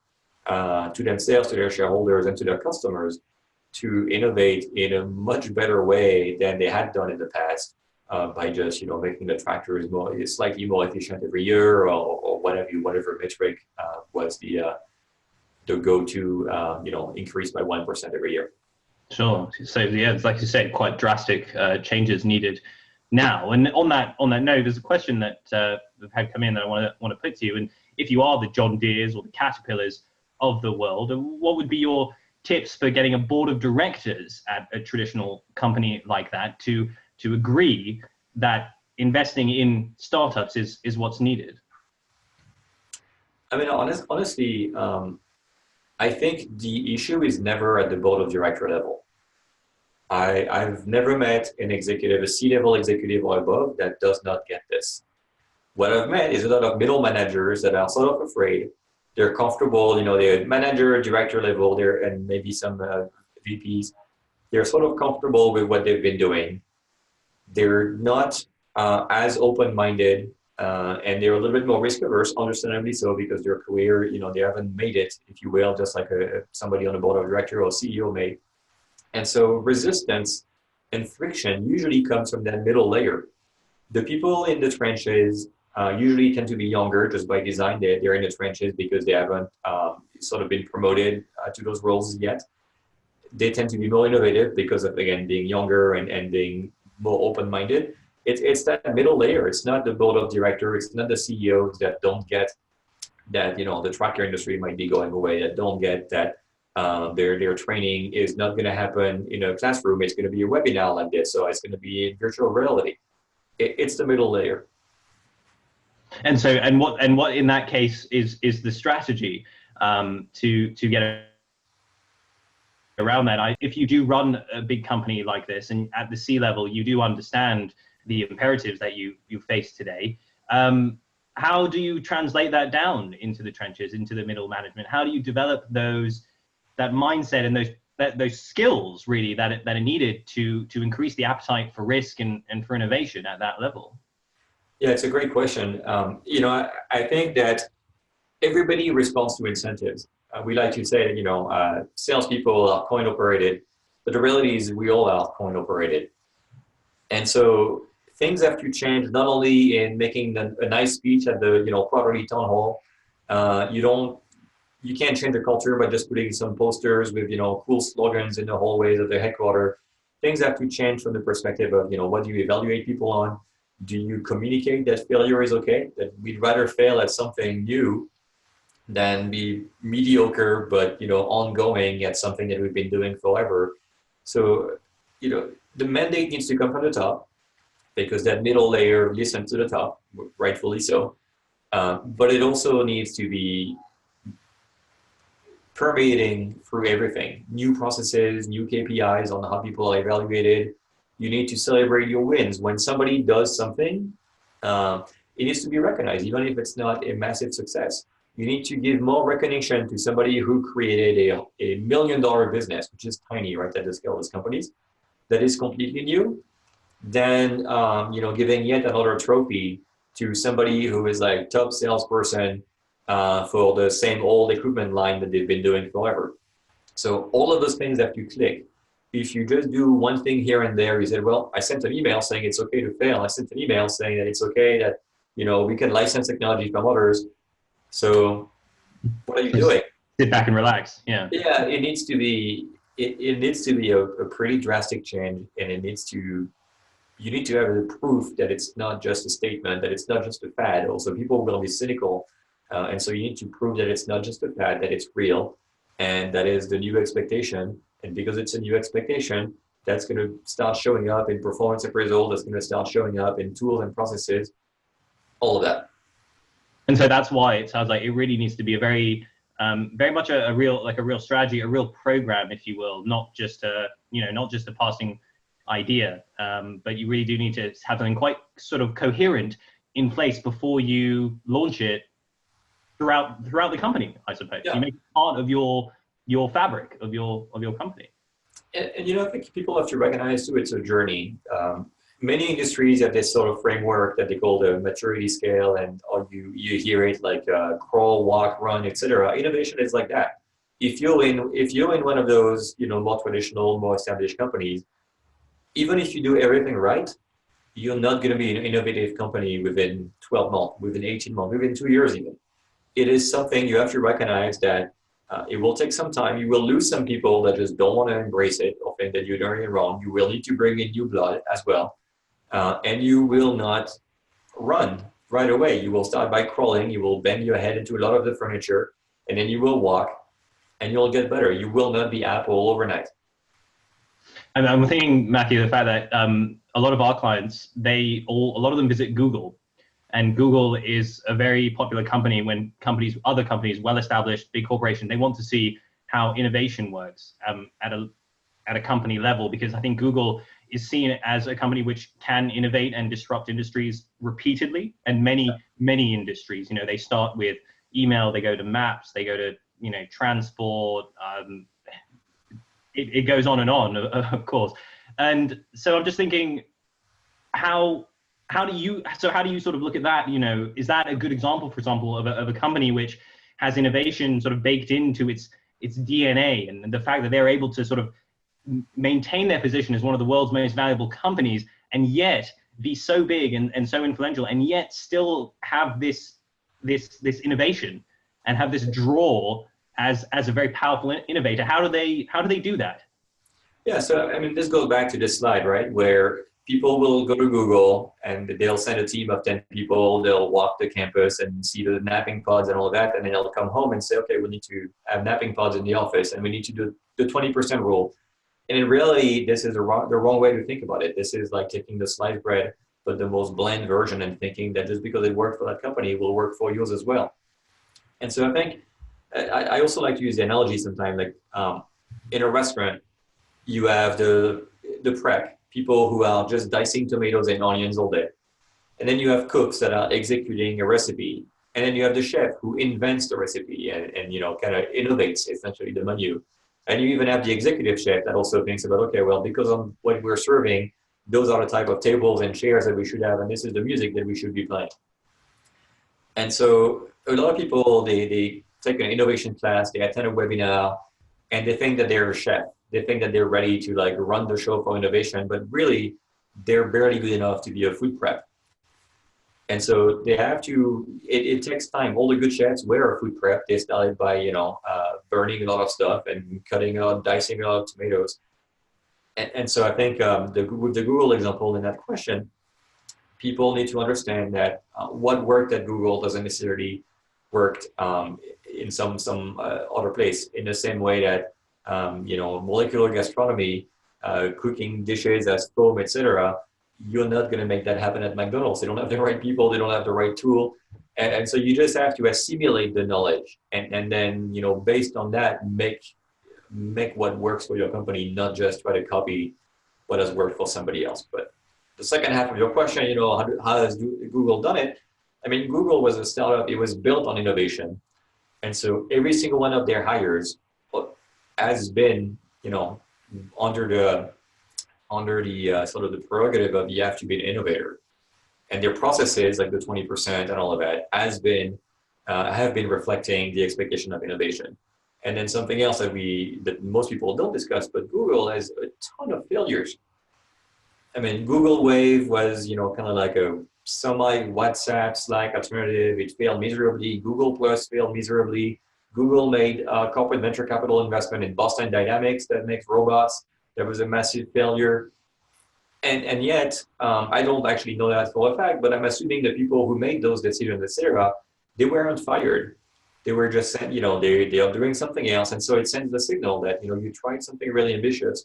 to themselves, to their shareholders, and to their customers to innovate in a much better way than they had done in the past, by just making the tractors slightly more efficient every year, or whatever metric was the go-to, increase by 1% every year. Sure. So yeah, it's like you said, quite drastic changes needed now. And on that note, there's a question that we've had come in that I want to put to you. And if you are the John Deeres or the Caterpillars of the world, what would be your tips for getting a board of directors at a traditional company like that to agree that investing in startups is what's needed? I mean, honestly, I think the issue is never at the board of director level. I've never met an executive, a C-level executive or above, that does not get this. What I've met is a lot of middle managers that are sort of afraid. They're comfortable, they're manager, director level, and maybe some VPs. They're sort of comfortable with what they've been doing. They're not as open-minded, and they're a little bit more risk averse, understandably so, because their career, they haven't made it, if you will, just like somebody on the board of director or CEO made. And so resistance and friction usually comes from that middle layer. The people in the trenches usually tend to be younger just by design. They're in the trenches because they haven't sort of been promoted to those roles yet. They tend to be more innovative because of, again, being younger and being more open-minded. It's that middle layer. It's not the board of directors. It's not the CEOs that don't get that, the tracker industry might be going away, that don't get that their training is not going to happen in a classroom. It's going to be a webinar like this. So it's going to be in virtual reality. It's the middle layer. And so, and what in that case is the strategy to get around that? If you do run a big company like this, and at the C level, you do understand the imperatives that you face today. How do you translate that down into the trenches, into the middle management? How do you develop that mindset and those skills really that are needed to increase the appetite for risk and for innovation at that level? Yeah, it's a great question. I think that everybody responds to incentives. We like to say, salespeople are coin operated, but the reality is we all are coin operated. And so things have to change, not only in making a nice speech at the quarterly town hall. You can't change the culture by just putting some posters with cool slogans in the hallways of the headquarters. Things have to change from the perspective of what do you evaluate people on? Do you communicate that failure is okay? That we'd rather fail at something new than be mediocre but ongoing at something that we've been doing forever. So the mandate needs to come from the top, because that middle layer listens to the top, rightfully so. But it also needs to be permeating through everything. New processes, new KPIs on how people are evaluated. You need to celebrate your wins. When somebody does something, it needs to be recognized, even if it's not a massive success. You need to give more recognition to somebody who created a $1 million business, which is tiny, right, at the scale of these companies, that is completely new, than giving yet another trophy to somebody who is like top salesperson for the same old equipment line that they've been doing forever. So all of those things have to click. If you just do one thing here and there, you said, well, I sent an email saying it's okay to fail. I sent an email saying that it's okay that we can license technology from others. So what are you doing? Sit back and relax. Yeah. Yeah, it needs to be a pretty drastic change, and you need to have the proof that it's not just a statement, that it's not just a fad. Also, people will be cynical, and so you need to prove that it's not just a fad, that it's real, and that is the new expectation. And because it's a new expectation, that's going to start showing up in performance appraisal. That's going to start showing up in tools and processes, all of that. And so that's why it sounds like it really needs to be a very much a real strategy, a real program, if you will, not just a passing idea, but you really do need to have something quite sort of coherent in place before you launch it throughout the company, I suppose. Yeah. You make it part of your fabric of your company. And I think people have to recognize too, it's a journey. Many industries have this sort of framework that they call the maturity scale, and you hear it like crawl, walk, run, etc. Innovation is like that. If you're in one of those more traditional, more established companies, even if you do everything right, you're not going to be an innovative company within 12 months, within 18 months, within 2 years even. It is something you have to recognize that it will take some time. You will lose some people that just don't want to embrace it or think that you're doing it wrong. You will need to bring in new blood as well. And you will not run right away. You will start by crawling. You will bang your head into a lot of the furniture, and then you will walk, and you'll get better. You will not be Apple overnight. And I'm thinking, Mathieu, the fact that a lot of our clients, a lot of them visit Google, and Google is a very popular company when other companies, well-established, big corporations, they want to see how innovation works at a company level, because I think Google is seen as a company which can innovate and disrupt industries repeatedly, and many industries. They start with email, they go to maps, they go to transport. It goes on and on, of course. And so I'm just thinking, how do you sort of look at that? Is that a good example, for example, of a company which has innovation sort of baked into its DNA, and the fact that they're able to sort of maintain their position as one of the world's most valuable companies, and yet be so big and so influential, and yet still have this innovation and have this draw as a very powerful innovator? How do they do that? Yeah, so I mean, this goes back to this slide, right, where people will go to Google and they'll send a team of 10 people, they'll walk the campus and see the napping pods and all of that, and then they'll come home and say, okay, we need to have napping pods in the office and we need to do the 20% rule. And in reality, this is the wrong way to think about it. This is like taking the sliced bread, but the most bland version, and thinking that just because it worked for that company, it will work for yours as well. And so I think, I also like to use the analogy sometimes, like in a restaurant, you have the prep, people who are just dicing tomatoes and onions all day. And then you have cooks that are executing a recipe. And then you have the chef who invents the recipe and you know, kind of innovates essentially the menu. And you even have the executive chef that also thinks about, okay, well, because of what we're serving, those are the type of tables and chairs that we should have, and this is the music that we should be playing. And so a lot of people, they take an innovation class, they attend a webinar, and they think that they're a chef. They think that they're ready to like run the show for innovation, but really they're barely good enough to be a food prep. And so they have to, it takes time. All the good chefs were a food prep. They started by, you know, burning a lot of stuff and cutting a lot, dicing a lot of tomatoes. And so I think with the Google example in that question, people need to understand that what worked at Google doesn't necessarily worked in some other place, in the same way that you know, molecular gastronomy, cooking dishes as foam, etc. You're not going to make that happen at McDonald's. They don't have the right people, they don't have the right tool, and so you just have to assimilate the knowledge, and then, you know, based on that, make what works for your company, not just try to copy what has worked for somebody else. But the second half of your question, you know, how has Google done it? I mean, Google was a startup. It was built on innovation, and so every single one of their hires has been, you know, under the sort of the prerogative of you have to be an innovator, and their processes, like the 20% and all of that, have been reflecting the expectation of innovation. And then something else that most people don't discuss, but Google has a ton of failures. I mean, Google Wave was, you know, kind of like a semi WhatsApp Slack alternative. It failed miserably. Google Plus failed miserably. Google made a corporate venture capital investment in Boston Dynamics that makes robots. That was a massive failure. And yet, I don't actually know that for a fact, but I'm assuming the people who made those decisions, etc., they weren't fired. They were just sent, you know, they are doing something else. And so it sends the signal that, you know, you tried something really ambitious.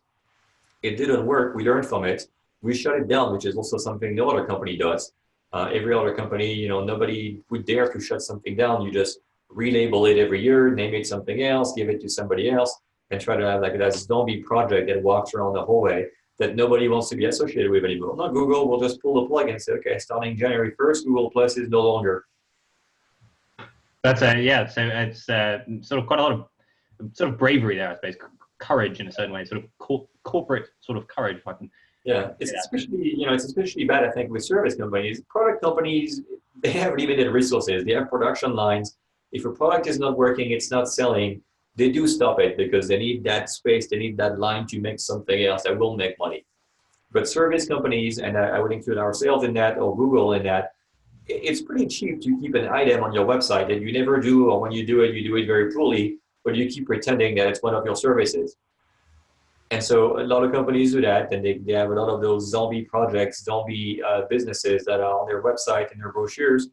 It didn't work. We learned from it. We shut it down, which is also something no other company does. Every other company, you know, nobody would dare to shut something down. You just relabel it every year, name it something else, give it to somebody else, and try to have like that zombie project that walks around the hallway that nobody wants to be associated with anymore. Not Google will just pull the plug and say, okay, starting January 1st, Google Plus is no longer. That's yeah. So it's sort of quite a lot of sort of bravery there, I suppose, courage in a certain way, sort of corporate sort of courage, if I can. Yeah, it's especially, you know, it's especially bad, I think, with service companies. Product companies, they have limited resources. They have production lines. If a product is not working, it's not selling, they do stop it because they need that space, they need that line to make something else that will make money. But service companies, and I would include ourselves in that, or Google in that, it's pretty cheap to keep an item on your website that you never do, or when you do it very poorly, but you keep pretending that it's one of your services. And so a lot of companies do that, and they have a lot of those zombie projects, zombie businesses that are on their website and their brochures,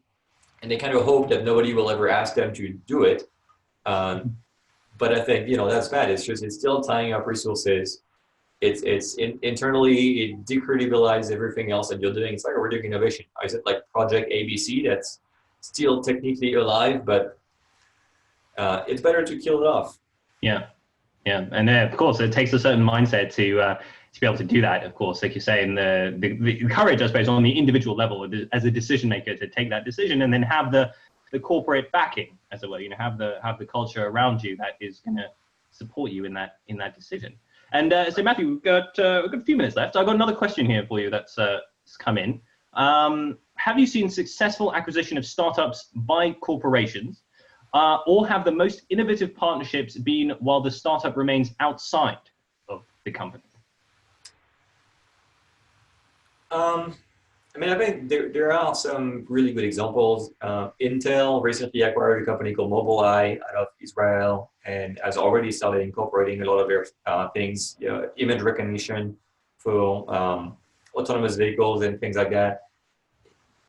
and they kind of hope that nobody will ever ask them to do it. But I think, you know, that's bad. It's still tying up resources. Internally, it decredibilizes everything else that you're doing. It's like we're doing innovation. Is it like Project ABC that's still technically alive, but it's better to kill it off. Yeah. Yeah, and of course, it takes a certain mindset to be able to do that. Of course, like you're saying, the courage, I suppose, on the individual level as a decision maker to take that decision, and then have the corporate backing, as it were. You know, have the culture around you that is going to support you in that decision. And so, Matthew, we've got a few minutes left. I've got another question here for you that's come in. Have you seen successful acquisition of startups by corporations? Or have the most innovative partnerships been while the startup remains outside of the company? I I mean, I think there are some really good examples. Intel recently acquired a company called Mobileye out of Israel and has already started incorporating a lot of their things, image recognition for autonomous vehicles and things like that.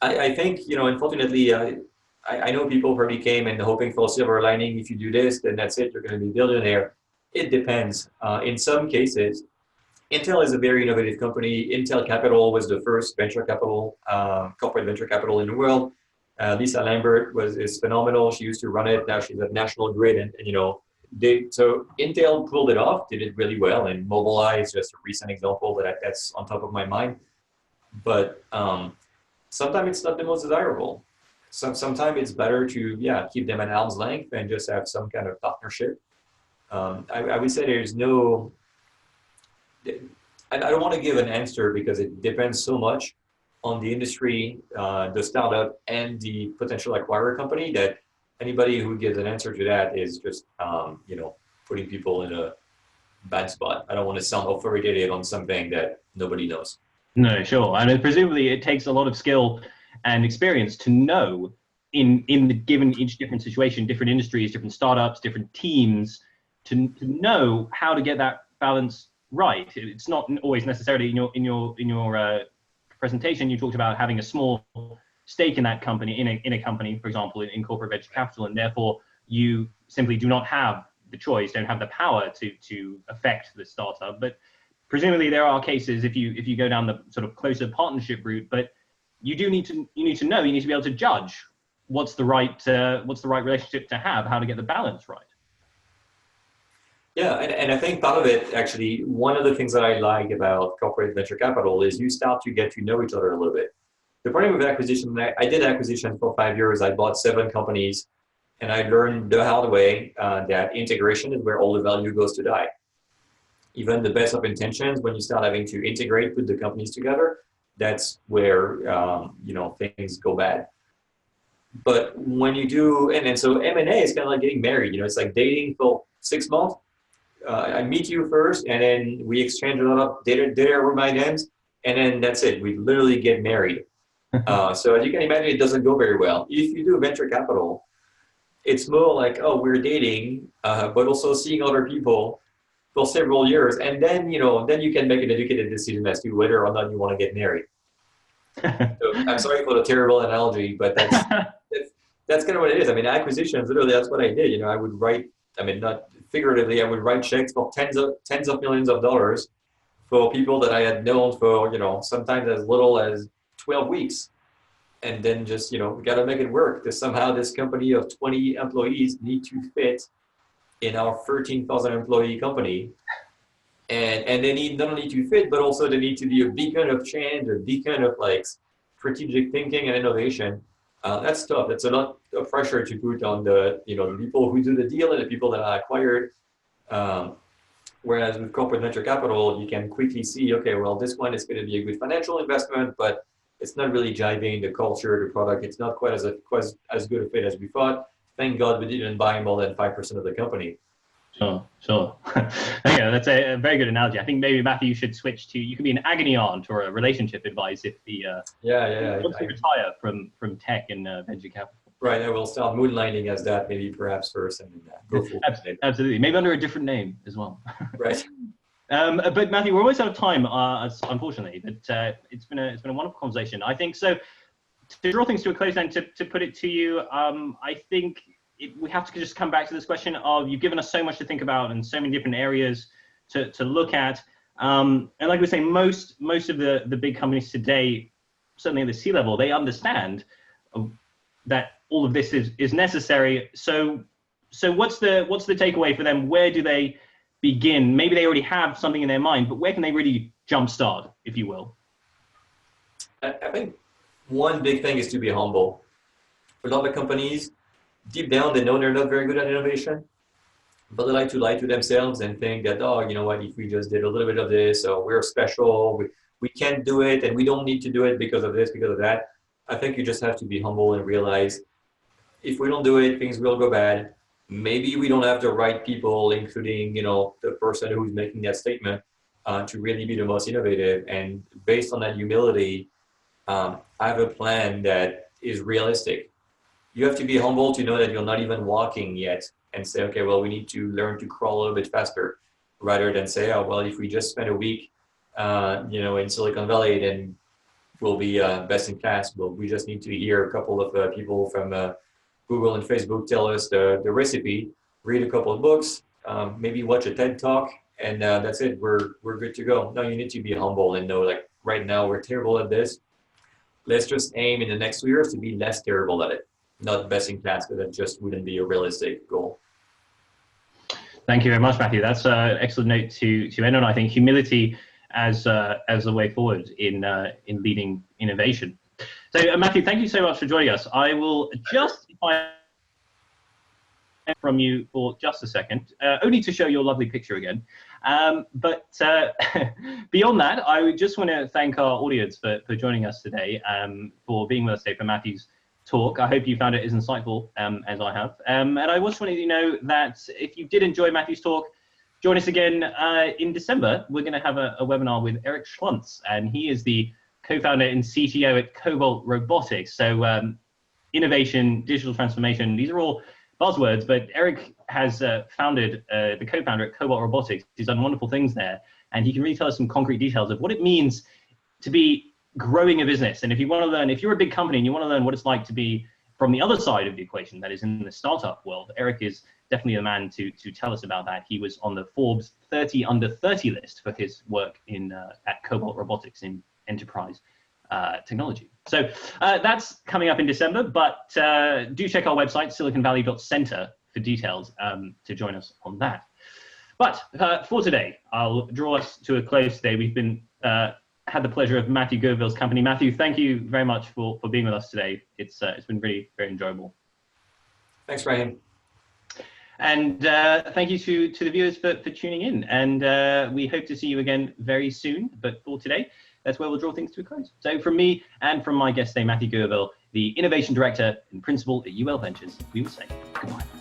I think, unfortunately, I know people probably came and hoping for a silver lining. If you do this, then that's it. You're going to be a billionaire. It depends. In some cases, Intel is a very innovative company. Intel Capital was the first venture capital, corporate venture capital in the world. Lisa Lambert is phenomenal. She used to run it. Now she's at National Grid, and so Intel pulled it off, did it really well. And Mobileye is just a recent example that's on top of my mind. But sometimes it's not the most desirable. Sometimes it's better to keep them at arm's length and just have some kind of partnership. I would say there's no. I don't want to give an answer because it depends so much on the industry, the startup, and the potential acquirer company that anybody who gives an answer to that is just, putting people in a bad spot. I don't want to sound authoritative on something that nobody knows. No, sure. I mean, presumably it takes a lot of skill and experience to know in the given each different situation, different industries, different startups, different teams, to know how to get that balance right. It's not always necessarily in your presentation. You talked about having a small stake in that company, in a company, for example, in corporate venture capital, and therefore you simply do not have the choice, don't have the power to affect the startup. But presumably there are cases if you go down the sort of closer partnership route, but you need to be able to judge what's the right relationship to have, how to get the balance right. Yeah, and I think part of it, actually, one of the things that I like about corporate venture capital is you start to get to know each other a little bit. The problem with acquisition, I did acquisition for 5 years. I bought 7 companies, and I learned the hard way that integration is where all the value goes to die. Even the best of intentions, when you start having to integrate, put the companies together, that's where things go bad. But when you do, and so M&A is kind of like getting married. It's like dating for 6 months. I meet you first, and then we exchange a lot of data reminders, and then that's it. We literally get married. So as you can imagine, it doesn't go very well. If you do venture capital, it's more like, oh, we're dating, but also seeing other people for several years, and then you can make an educated decision as to whether or not you want to get married. So I'm sorry for the terrible analogy, but that's kind of what it is. I mean, acquisitions, literally, that's what I did. I would write. I mean, not figuratively, I would write checks for tens of millions of dollars for people that I had known for, sometimes as little as 12 weeks. And then just, we got to make it work because somehow this company of 20 employees need to fit in our 13,000 employee company. And they need not only to fit, but also they need to be a beacon of change, a beacon of like strategic thinking and innovation. That's tough. That's a lot of pressure to put on the people who do the deal and the people that are acquired. Whereas with corporate venture capital, you can quickly see, okay, well, this one is going to be a good financial investment, but it's not really jiving the culture, the product. It's not quite as good a fit as we thought. Thank God we didn't buy more than 5% of the company. Sure. Yeah, that's a very good analogy. I think maybe Matthew, you should switch to, you can be an agony aunt or a relationship advice if once you retire from tech and venture capital. Right, I will start moonlighting as that maybe perhaps first and then go full. Absolutely, maybe under a different name as well. Right. But Matthew, we're almost out of time, unfortunately. But it's been a wonderful conversation. I think so. To draw things to a close, and to put it to you, I think we have to just come back to this question of, you've given us so much to think about and so many different areas to look at. And like we say, most of the big companies today, certainly at the C-level, they understand that all of this is necessary. So what's the takeaway for them? Where do they begin? Maybe they already have something in their mind, but where can they really jumpstart, if you will? I think one big thing is to be humble. A lot of companies, deep down, they know they're not very good at innovation, but they like to lie to themselves and think that, oh, you know what, if we just did a little bit of this, or we're special, we can't do it, and we don't need to do it because of this, because of that. I think you just have to be humble and realize if we don't do it, things will go bad. Maybe we don't have the right people, including, the person who's making that statement, to really be the most innovative. And based on that humility, have a plan that is realistic. You have to be humble to know that you're not even walking yet and say, okay, well, we need to learn to crawl a little bit faster, rather than say, oh, well, if we just spend a week, in Silicon Valley, then we'll be best in class. Well, we just need to hear a couple of people from Google and Facebook tell us the recipe, read a couple of books, maybe watch a TED talk, and that's it. We're good to go. No, you need to be humble and know, like, right now we're terrible at this. Let's just aim in the next 2 years to be less terrible at it. Not best in class, because that just wouldn't be a realistic goal. Thank you very much, Matthew. That's an excellent note to end on. I think humility as a way forward in leading innovation. So, Matthew, thank you so much for joining us. I will just from you for just a second, only to show your lovely picture again. But beyond that, I would just want to thank our audience for joining us today, for being with us today for Matthew's talk. I hope you found it as insightful as I have. And I just wanted you to know that if you did enjoy Matthew's talk, join us again in December. We're going to have a webinar with Eric Schluntz, and he is the co-founder and CTO at Cobalt Robotics. So innovation, digital transformation, these are all buzzwords, but Eric has founded, the co-founder at Cobalt Robotics. He's done wonderful things there, and he can really tell us some concrete details of what it means to be growing a business. And if you want to learn, if you're a big company and you want to learn what it's like to be from the other side of the equation, that is in the startup world, Eric is definitely the man to tell us about that. He was on the Forbes 30 under 30 list for his work in at Cobalt Robotics in enterprise technology. So that's coming up in December, but do check our website, siliconvalley.center, for details to join us on that. But for today, I'll draw us to a close today. We've been had the pleasure of Mathieu Guerville's company. Matthew, thank you very much for being with us today. It's been really very enjoyable. Thanks, Ryan. And thank you to the viewers for tuning in. And we hope to see you again very soon. But for today, that's where we'll draw things to a close. So from me and from my guest today, Mathieu Guerville, the Innovation Director and Principal at UL Ventures, we will say goodbye.